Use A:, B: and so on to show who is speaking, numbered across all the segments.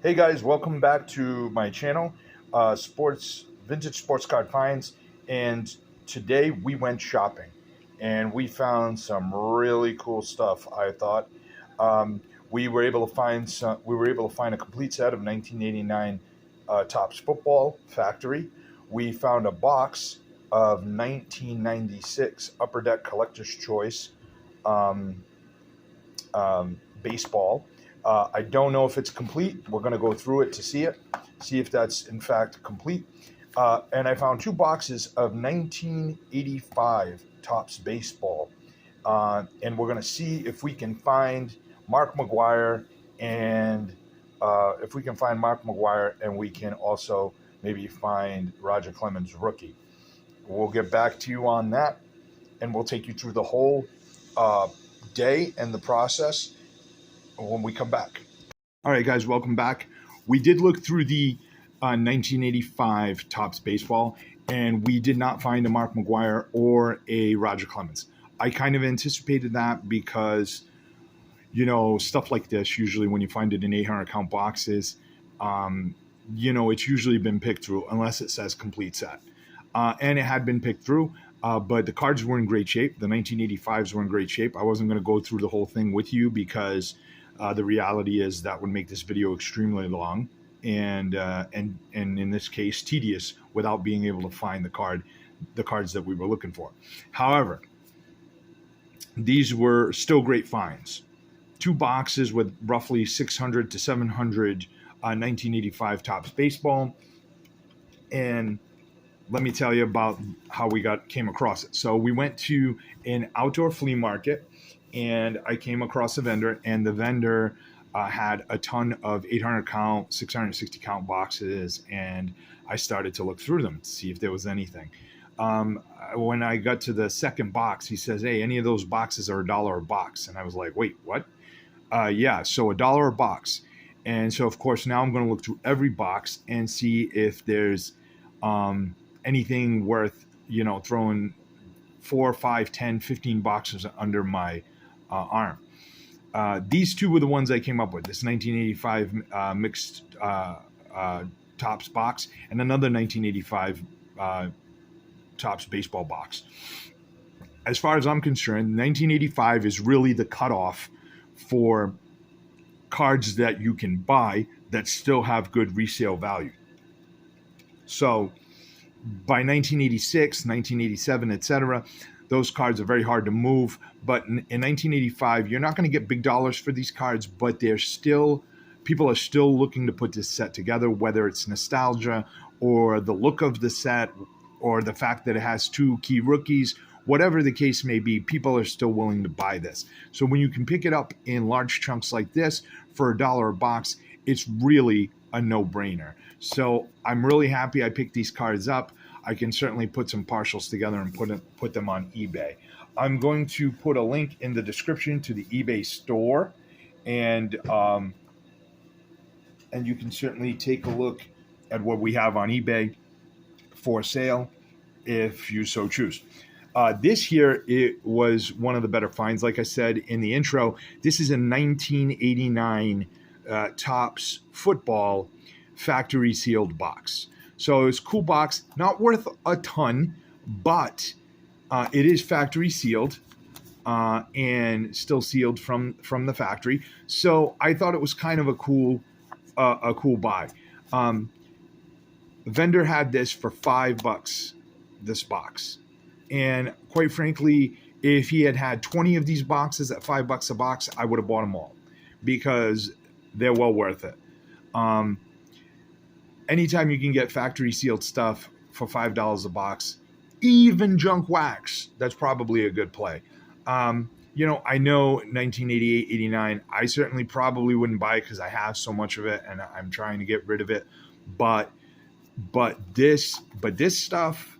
A: Hey guys, welcome back to my channel, Vintage Sports Card Finds. And today we went shopping and we found some really cool stuff. I thought we were able to find a complete set of 1989 Topps Football Factory. We found a box of 1996 Upper Deck Collector's Choice um, baseball. I don't know if it's complete. We're going to go through it to see if that's in fact complete. And I found two boxes of 1985 Topps baseball. And we're going to see if we can find Mark McGwire and we can also maybe find Roger Clemens rookie. We'll get back to you on that, and we'll take you through the whole day and the process when we come back. All right, guys, welcome back. We did look through the 1985 Topps baseball, and we did not find a Mark McGwire or a Roger Clemens. I kind of anticipated that because, stuff like this, usually when you find it in 800 count boxes, it's usually been picked through unless it says complete set. And it had been picked through, but the cards were in great shape. The 1985s were in great shape. I wasn't going to go through the whole thing with you because the reality is that would make this video extremely long and in this case tedious without being able to find the cards that we were looking for. However, these were still great finds. Two boxes with roughly 600 to 700 1985 Topps baseball, and let me tell you about how we came across it. So we went to an outdoor flea market, and I came across a vendor, and the vendor had a ton of 800 count, 660 count boxes, and I started to look through them to see if there was anything. When I got to the second box, he says, "Hey, any of those boxes are $1 a box?" And I was like, "Wait, what?" Yeah, so $1 a box. And so, of course, now I'm going to look through every box and see if there's anything worth, throwing 4, 5, 10, 15 boxes under my arm. These two were the ones I came up with. This 1985 mixed Topps box and another 1985 Topps baseball box. As far as I'm concerned, 1985 is really the cutoff for cards that you can buy that still have good resale value. So by 1986, 1987, etc., those cards are very hard to move. But in 1985, you're not going to get big dollars for these cards, but people are still looking to put this set together, whether it's nostalgia or the look of the set or the fact that it has two key rookies. Whatever the case may be, people are still willing to buy this. So when you can pick it up in large chunks like this for $1 a box, it's really a no-brainer. So I'm really happy I picked these cards up. I can certainly put some partials together and put them on eBay. I'm going to put a link in the description to the eBay store, and you can certainly take a look at what we have on eBay for sale if you so choose. This here, it was one of the better finds. Like I said in the intro, this is a 1989 Topps football factory sealed box. So it's a cool box, not worth a ton, but it is factory sealed and still sealed from the factory. So I thought it was kind of a cool buy. Vendor had this for $5, this box. And quite frankly, if he had 20 of these boxes at $5 a box, I would have bought them all because they're well worth it. Anytime you can get factory sealed stuff for $5 a box, even junk wax, that's probably a good play. I know 1988, 89, I certainly probably wouldn't buy it because I have so much of it and I'm trying to get rid of it. But this stuff,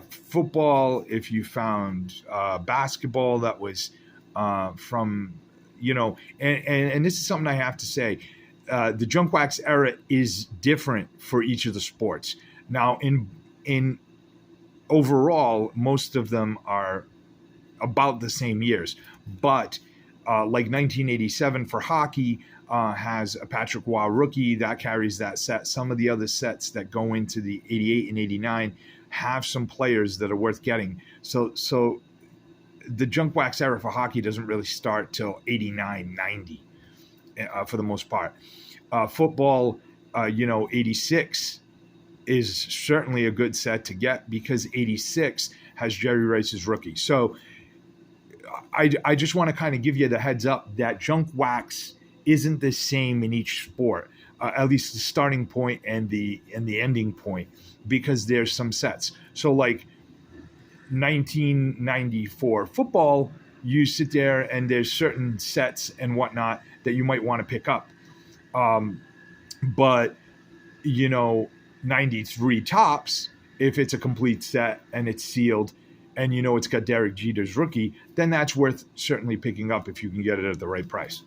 A: football, if you found basketball that was from, and this is something I have to say, the junk wax era is different for each of the sports. Now, in overall, most of them are about the same years, but like 1987 for hockey, has a Patrick Waugh rookie that carries that set. Some of the other sets that go into the 88 and 89 have some players that are worth getting. So the junk wax era for hockey doesn't really start till 89, 90 for the most part. Football, 86 is certainly a good set to get because 86 has Jerry Rice's rookie. So I just want to kind of give you the heads up that junk wax isn't the same in each sport, at least the starting point and the ending point, because there's some sets. So like 1994 football, you sit there and there's certain sets and whatnot that you might want to pick up. But 93 tops, if it's a complete set and it's sealed and it's got Derek Jeter's rookie, then that's worth certainly picking up if you can get it at the right price.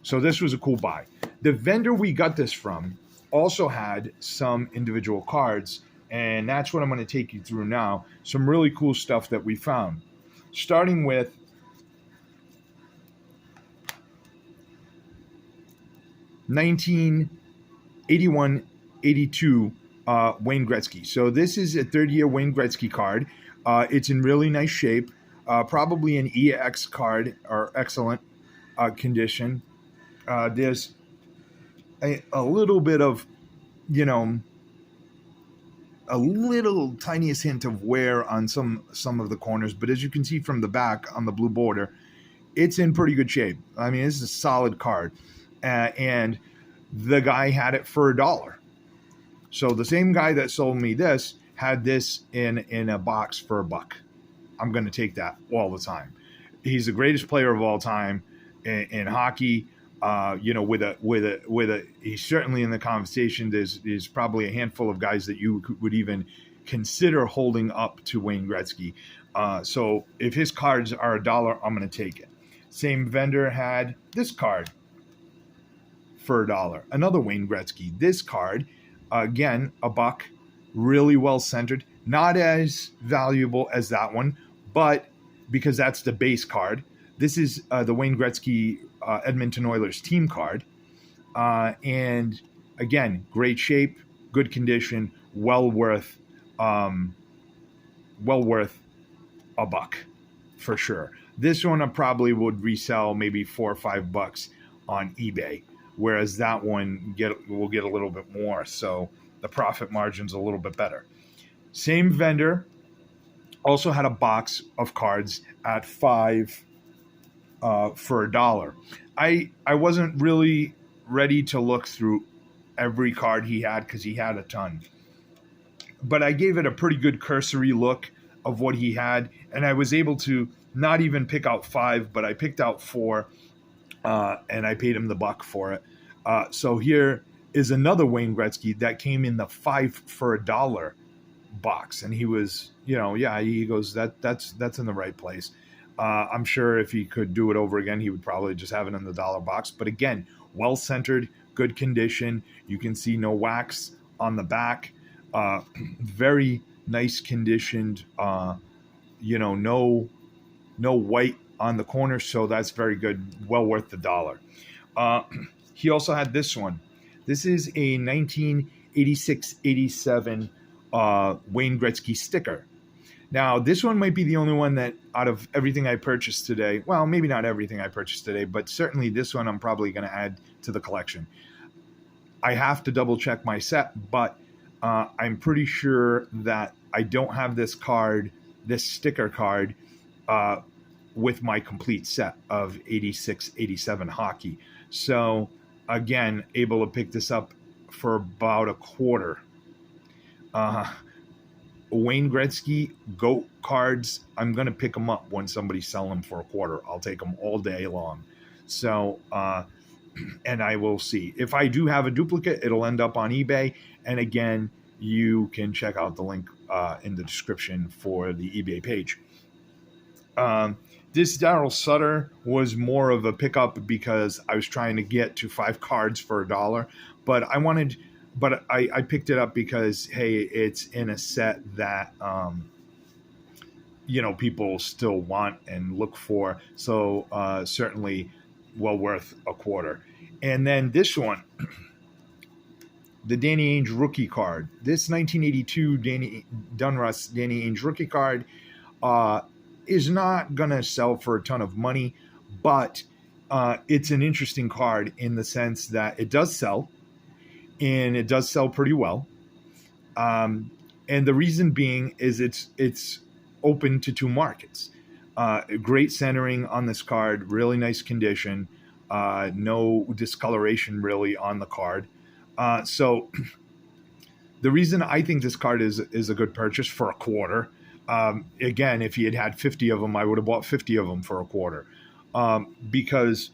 A: So this was a cool buy. The vendor we got this from also had some individual cards, and that's what I'm going to take you through now. Some really cool stuff that we found. Starting with '81-82 Wayne Gretzky. So this is a third-year Wayne Gretzky card. It's in really nice shape. Probably an EX card or excellent condition. There's a little bit of, a little tiniest hint of wear on some of the corners, but as you can see from the back on the blue border, it's in pretty good shape. I mean, this is a solid card, and the guy had it for $1. So the same guy that sold me this had this in a box for $1. I'm going to take that all the time. He's the greatest player of all time in hockey. He's certainly in the conversation. There's probably a handful of guys that you would even consider holding up to Wayne Gretzky. So if his cards are $1, I'm going to take it. Same vendor had this card for $1. Another Wayne Gretzky. This card, again, $1, really well centered. Not as valuable as that one, but because that's the base card. This is the Wayne Gretzky Edmonton Oilers team card. And again, great shape, good condition, well worth $1 for sure. This one I probably would resell maybe $4 or $5 on eBay, whereas that one will get a little bit more. So the profit margin's a little bit better. Same vendor also had a box of cards at $5 for $1. I wasn't really ready to look through every card he had because he had a ton. But I gave it a pretty good cursory look of what he had, and I was able to not even pick out 5, but I picked out 4, and I paid him the $1 for it. So here is another Wayne Gretzky that came in the 5 for $1 box, and he was, he goes, that's in the right place. I'm sure if he could do it over again, he would probably just have it in the $1 box. But again, well centered, good condition. You can see no wax on the back. Very nice conditioned. No white on the corner, so that's very good. Well worth the $1. He also had this one. This is a 1986-87 Wayne Gretzky sticker. Now, this one might be the only one that out of everything I purchased today, well, maybe not everything I purchased today, but certainly this one I'm probably going to add to the collection. I have to double check my set, but I'm pretty sure that I don't have this sticker card, with my complete set of 86-87 hockey. So, again, able to pick this up for about $0.25. Wayne Gretzky GOAT cards, I'm going to pick them up when somebody's selling them for $0.25. I'll take them all day long. So, and I will see. If I do have a duplicate, it'll end up on eBay. And again, you can check out the link in the description for the eBay page. This Daryl Sutter was more of a pickup because I was trying to get to 5 cards for $1. But I picked it up because, hey, it's in a set that, people still want and look for. So certainly well worth $0.25. And then this one, the Danny Ainge rookie card. This 1982 Donruss Danny Ainge rookie card is not going to sell for a ton of money, but it's an interesting card in the sense that it does sell, and it does sell pretty well. And the reason being is it's open to two markets. Great centering on this card, really nice condition, no discoloration really on the card. So the reason I think this card is a good purchase for a quarter. Again, if he had 50 of them, I would have bought 50 of them for a quarter. Because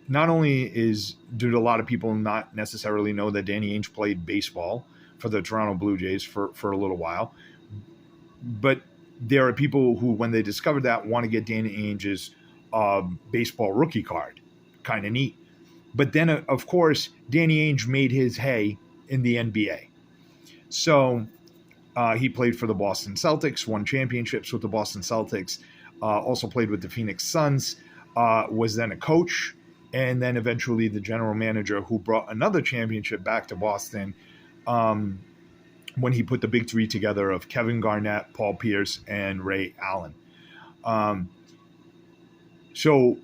A: not only do a lot of people not necessarily know that Danny Ainge played baseball for the Toronto Blue Jays for a little while, but there are people who, when they discover that, want to get Danny Ainge's baseball rookie card. Kind of neat. But then, of course, Danny Ainge made his hay in the NBA. So he played for the Boston Celtics, won championships with the Boston Celtics, also played with the Phoenix Suns, was then a coach, and then eventually the general manager who brought another championship back to Boston when he put the big three together of Kevin Garnett, Paul Pierce, and Ray Allen. So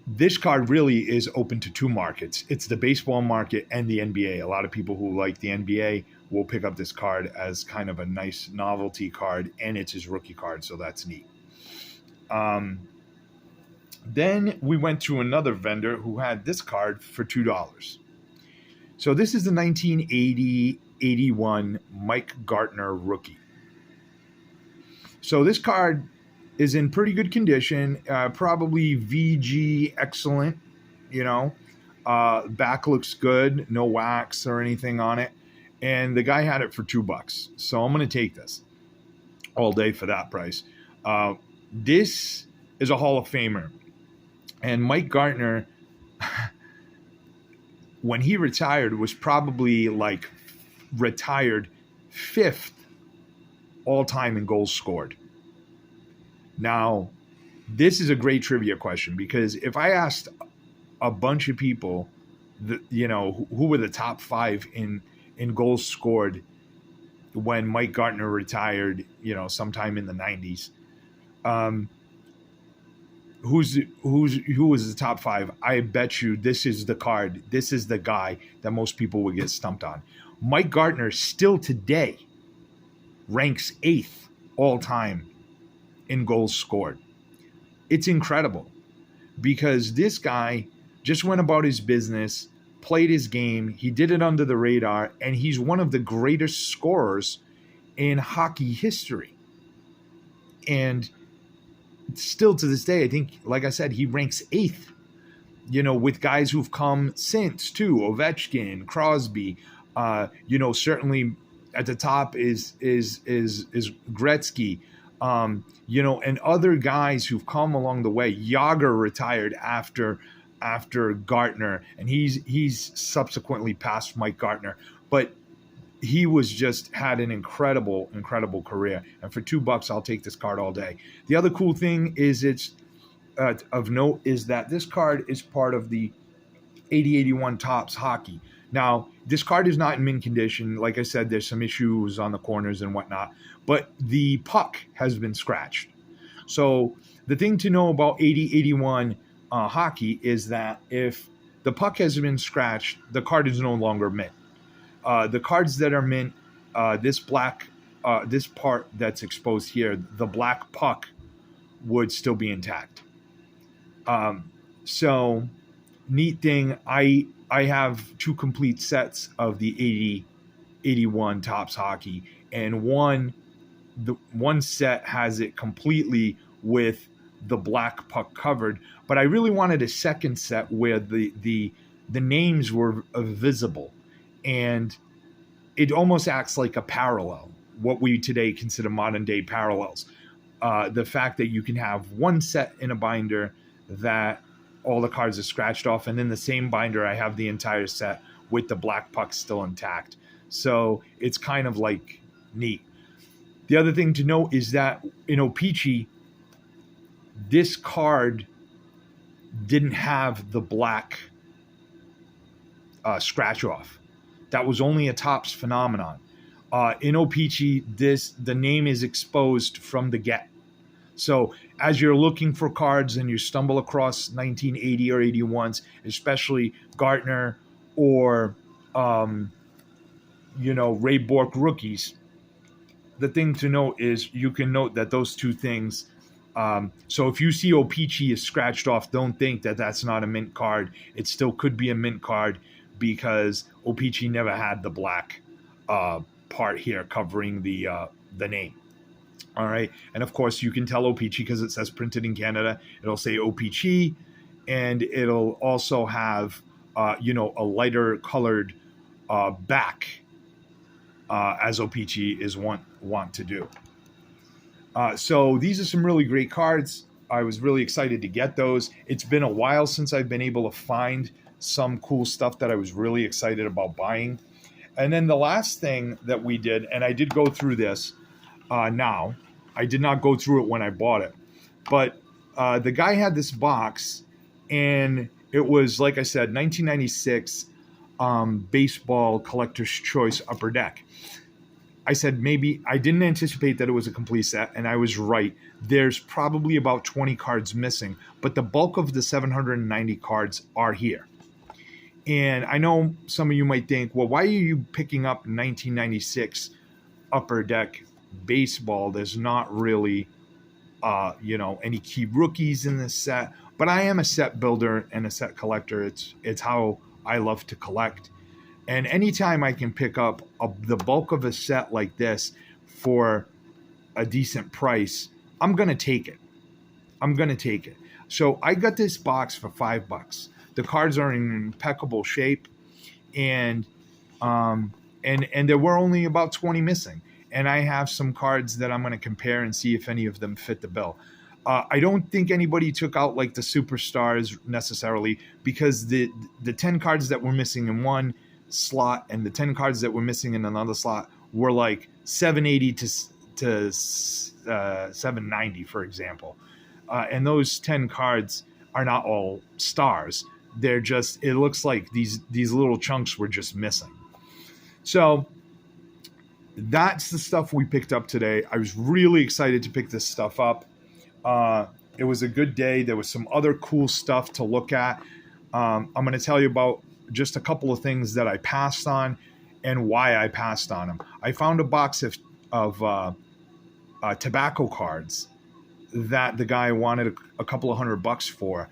A: this card really is open to two markets. It's the baseball market and the NBA. A lot of people who like the NBA will pick up this card as kind of a nice novelty card, and it's his rookie card, so that's neat. Then we went to another vendor who had this card for $2. So this is the 1980-81 Mike Gartner rookie. So this card is in pretty good condition, probably VG excellent, back looks good, no wax or anything on it. And the guy had it for $2. So I'm going to take this all day for that price. This is a Hall of Famer. And Mike Gartner, when he retired, was probably retired 5th all time in goals scored. Now, this is a great trivia question, because if I asked a bunch of people, who were the top 5 in goals scored when Mike Gartner retired, sometime in the 90s, who was the top 5? I bet you this is the card. This is the guy that most people would get stumped on. Mike Gartner still today ranks 8th all time in goals scored. It's incredible, because this guy just went about his business, played his game, he did it under the radar, and he's one of the greatest scorers in hockey history. And still to this day, I think, like I said, he ranks 8th, with guys who've come since too, Ovechkin, Crosby, certainly at the top is Gretzky, and other guys who've come along the way. Yager retired after Gartner, and he's subsequently passed Mike Gartner, but he had an incredible career. And for $2, I'll take this card all day. The other cool thing is of note is that this card is part of the 80-81 Topps hockey. Now, this card is not in mint condition. Like I said, there's some issues on the corners and whatnot, but the puck has been scratched. So the thing to know about 80-81 hockey is that if the puck has been scratched, the card is no longer mint. The cards that are mint, this part that's exposed here, the black puck would still be intact. So neat thing, I have 2 complete sets of the 80-81 Topps hockey, and one set has it completely with the black puck covered, but I really wanted a second set where the names were visible, and it almost acts like a parallel, what we today consider modern day parallels. The fact that you can have one set in a binder that all the cards are scratched off, and in the same binder I have the entire set with the black puck still intact. So it's kind of neat. The other thing to note is that in O-Pee-Chee, this card didn't have the black scratch off. That was only a Topps phenomenon. In O-Pee-Chee, the name is exposed from the get. So as you're looking for cards and you stumble across 1980 or 81s, especially Gartner or Ray Bork rookies, the thing to note is you can note that those two things. So if you see O-Pee-Chee is scratched off, don't think that that's not a mint card. It still could be a mint card because O-Pee-Chee never had the black part here covering the name. All right, and of course you can tell O-Pee-Chee because it says printed in Canada. It'll say O-Pee-Chee, and it'll also have a lighter colored back, as O-Pee-Chee is want to do. So these are some really great cards. I was really excited to get those. It's been a while since I've been able to find some cool stuff that I was really excited about buying. And then the last thing that we did, and I did go through this now. I did not go through it when I bought it. But the guy had this box, and it was, like I said, 1996 baseball collector's choice upper deck. I said maybe I didn't anticipate that it was a complete set, and I was right. There's probably about 20 cards missing, but the bulk of the 790 cards are here. And I know some of you might think, well, why are you picking up 1996 upper deck baseball? There's not really, any key rookies in this set. But I am a set builder and a set collector. It's how I love to collect. And anytime I can pick up the bulk of a set like this for a decent price, I'm going to take it. So I got this box for $5. The cards are in impeccable shape, and there were only about 20 missing. And I have some cards that I'm going to compare and see if any of them fit the bill. I don't think anybody took out like the superstars necessarily, because the 10 cards that were missing in one slot and the 10 cards that were missing in another slot were like 780 to 790, for example. And those 10 cards are not all stars. They're just, it looks like these little chunks were just missing. So that's the stuff we picked up today. I was really excited to pick this stuff up. It was a good day. There was some other cool stuff to look at. I'm going to tell you about just a couple of things that I passed on and why I passed on them. I found a box of tobacco cards that the guy wanted a couple of $100 for.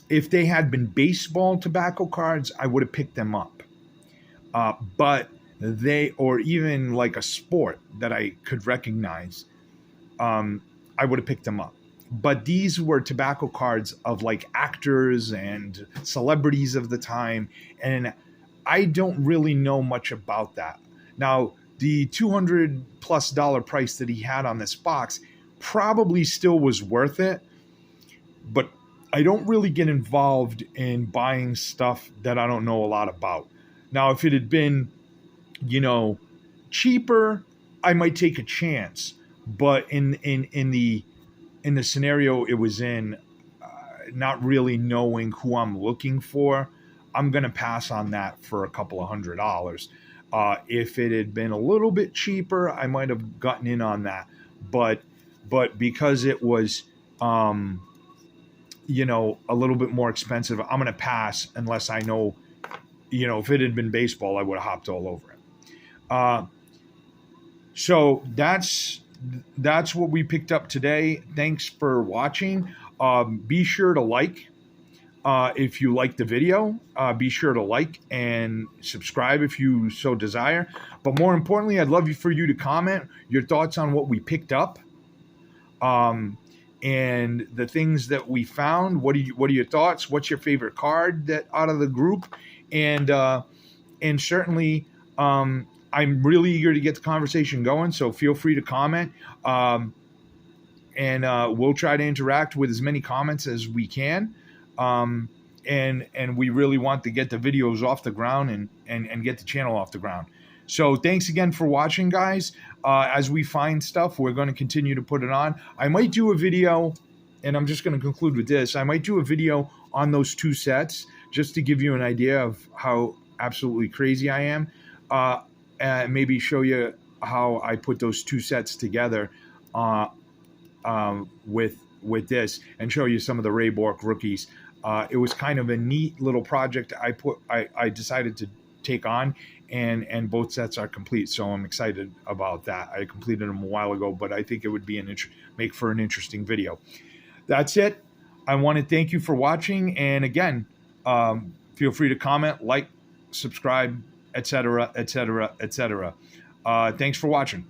A: If they had been baseball tobacco cards, I would have picked them up. But or even like a sport that I could recognize, I would have picked them up. But these were tobacco cards of like actors and celebrities of the time, and I don't really know much about that. Now, the $200+ price that he had on this box probably still was worth it, but I don't really get involved in buying stuff that I don't know a lot about. Now, if it had been, cheaper, I might take a chance. But in the scenario it was in, not really knowing who I'm looking for, I'm going to pass on that for a couple of $100. If it had been a little bit cheaper, I might have gotten in on that. But because it was, a little bit more expensive, I'm going to pass unless I know, if it had been baseball, I would have hopped all over it. So that's what we picked up today. Thanks for watching. Be sure to like if you like the video. Be sure to like and subscribe if you so desire. But more importantly, I'd love for you to comment your thoughts on what we picked up, and the things that we found. What are your thoughts? What's your favorite card that out of the group? And certainly, I'm really eager to get the conversation going, so feel free to comment. And we'll try to interact with as many comments as we can. And we really want to get the videos off the ground and get the channel off the ground. So thanks again for watching, guys. As we find stuff, we're going to continue to put it on. I might do a video, and I'm just going to conclude with this. I might do a video on those two sets just to give you an idea of how absolutely crazy I am, and maybe show you how I put those two sets together with this, and show you some of the Ray Bork rookies. It was kind of a neat little project I decided to take on, and both sets are complete, so I'm excited about that. I completed them a while ago, but I think it would be make for an interesting video. That's it. I want to thank you for watching, and again, feel free to comment, like, subscribe, etc., etc., etc. Thanks for watching.